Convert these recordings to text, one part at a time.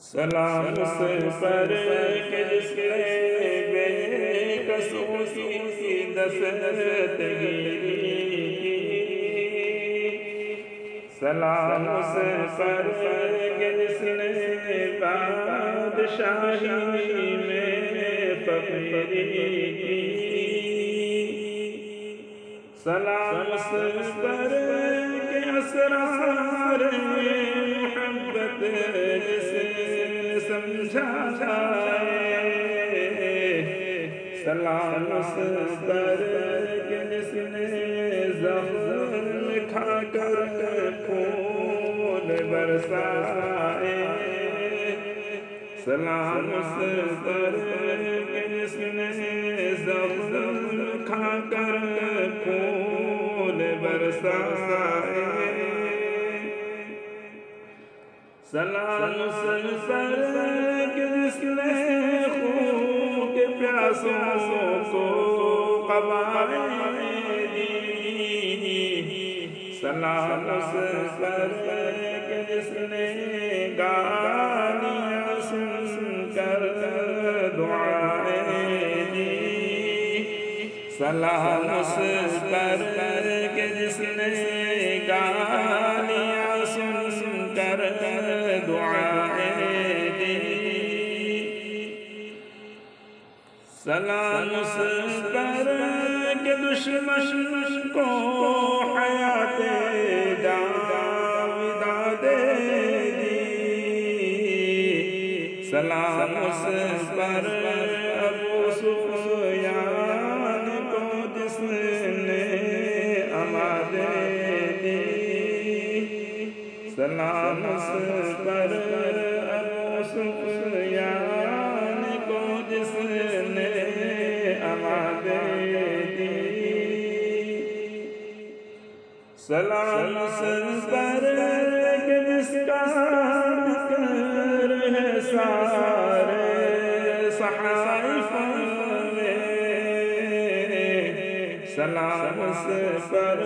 سلام اس پر کہ جس نے بے قصوں کی دستگیری کی۔ سلام اس پر کہ جس نے بادشاہی میں فقیری کی۔ سلام اس پر کہ اسرار محبت جس نے سمجھا ہے۔ سلام اس پر کہ جس نے زخم کھا کر خون برسائے۔ سلام اس پر کہ جس نے زخم کھا کر خون برسائے۔ سلام اس پر کہ جس نے خون کے پیاسوں کو قوائیں دی۔ سلام اس پر کہ جس نے گانیاں سن کر دعائیں دی۔ سلام اس پر کہ جس نے گانیاں سن کر دعائیں دی۔ سلام اس پر کہ دشمن کو حیات جاویدہ دے دی۔ سلام اس پر ابو سفیان کو جس نے اما دے دی۔ سلام اس پر ابو سفیان کو جس نے اما دے دی۔ سلام اس پر کہ جس کا ذکر ہے سارے صحائف میں۔ سلام اس پر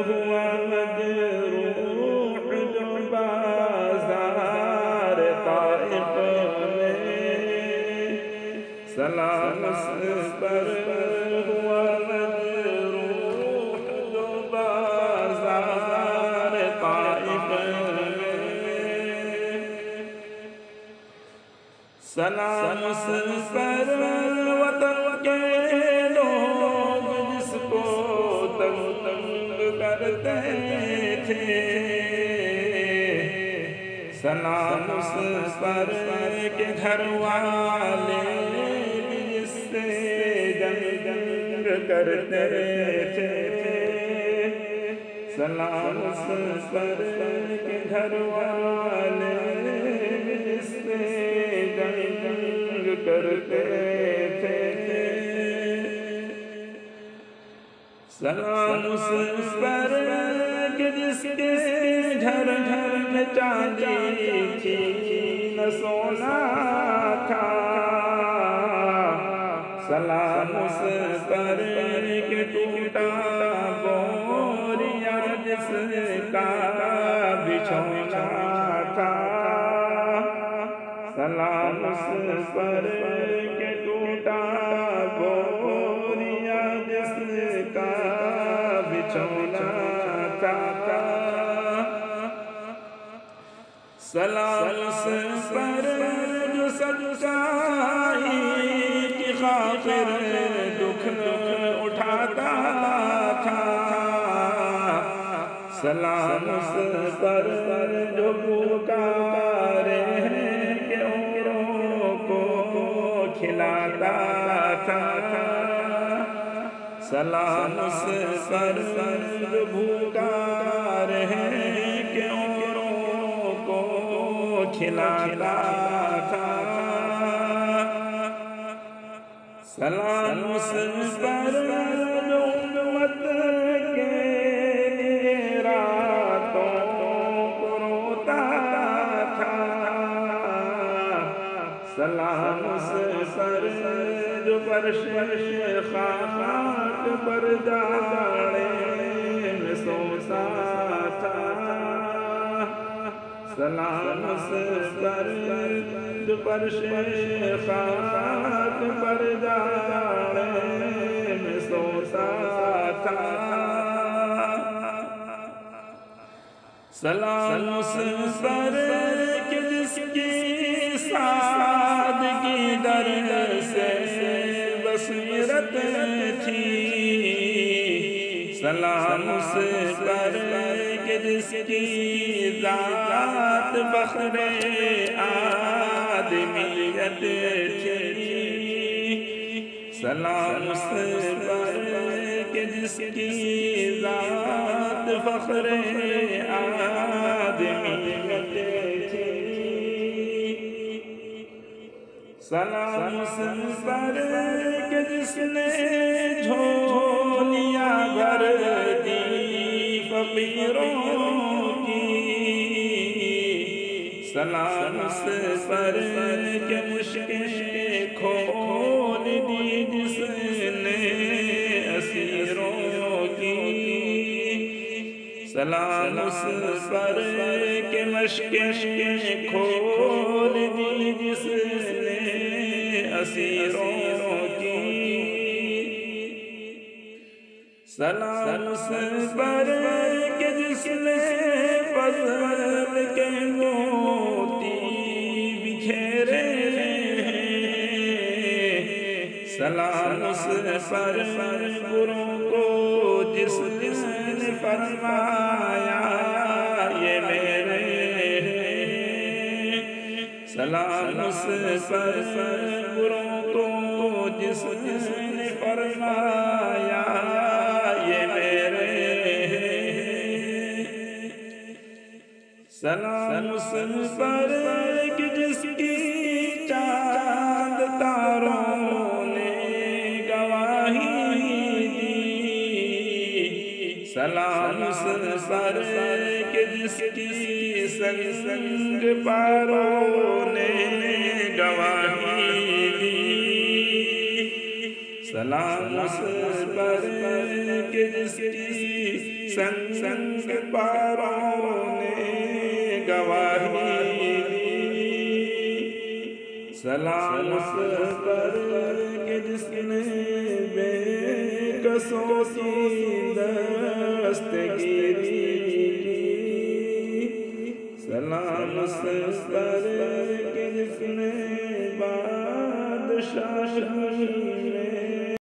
ہوا مجروح جو بازار طائف میں۔ سلام اس پر ہوا مجروح جو بازار طائف میں۔ سلام اس پر وطن کے لوگ جس کو تنگ کرتے تھے۔ سلام اس پر کہ گھر والے جس سے جنگ کرتے تھے۔ سلام اس پر کہ گھر والے جس سے جنگ کرتے تھے۔ سلام اس پر کہ جس کے گھر گھر میں چاندی تھی نہ سونا تھا۔ سلام اس پر کہ ٹوٹا بوریا جس کا بچھونا تھا۔ سلام اس پر کہ ٹوٹا بوریا جس کا بچھونا تھا۔ سلام اس پر جو سچائی کی خاطر دکھ اٹھاتا تھا۔ سلام اس پر جو پکارے کہ اوروں کو کھلاتا تھا۔ سلام اس پر جو پکارے کہ اوروں کو کھلاتا تھا۔ سلام اس پر جو امت کے راتوں کو روتا تھا۔ سلام اس پر جو فرش خاک پر جاڑے میں سوتا تھا۔ سلام اس پر فرش خاک پر جانے میں سوتا تھا سلام اس پر کہ جس کی سادگی در سے بصیرت تھی سلام اس پر کہ جس کی ذات فخر آدمیت تھی سلام اس پر کہ جس کی ذات فخر آدمیت تھی سلام اس پر کہ جس نے جھولیاں بھر دی فقیروں کی سلام اس پر کہ مشکلیں کھول دی جس نے اسیروں کی سلام اس پر کہ مشکلیں کھول دی جس نے اسیروں کی سلام اس پر کہ جس نے فضل کے موتی بکھیرے سلام اس پر بروں کو جس نے فرمایا یہ میرے سلام اس پر بروں کو جس نے فرمایا یہ میرے سلام اس پر کہ جس کی چاند تاروں نے گواہی دی سلام اس پر کہ جس کی سنگ پاروں نے گواہی دی سلام اس پر کہ جس کی سنگ پاروں نے گواہی دی سلام اس پر کہ جس نے بے کسوں کی دستگیری سلام اس پر کہ جس نے بادشاہی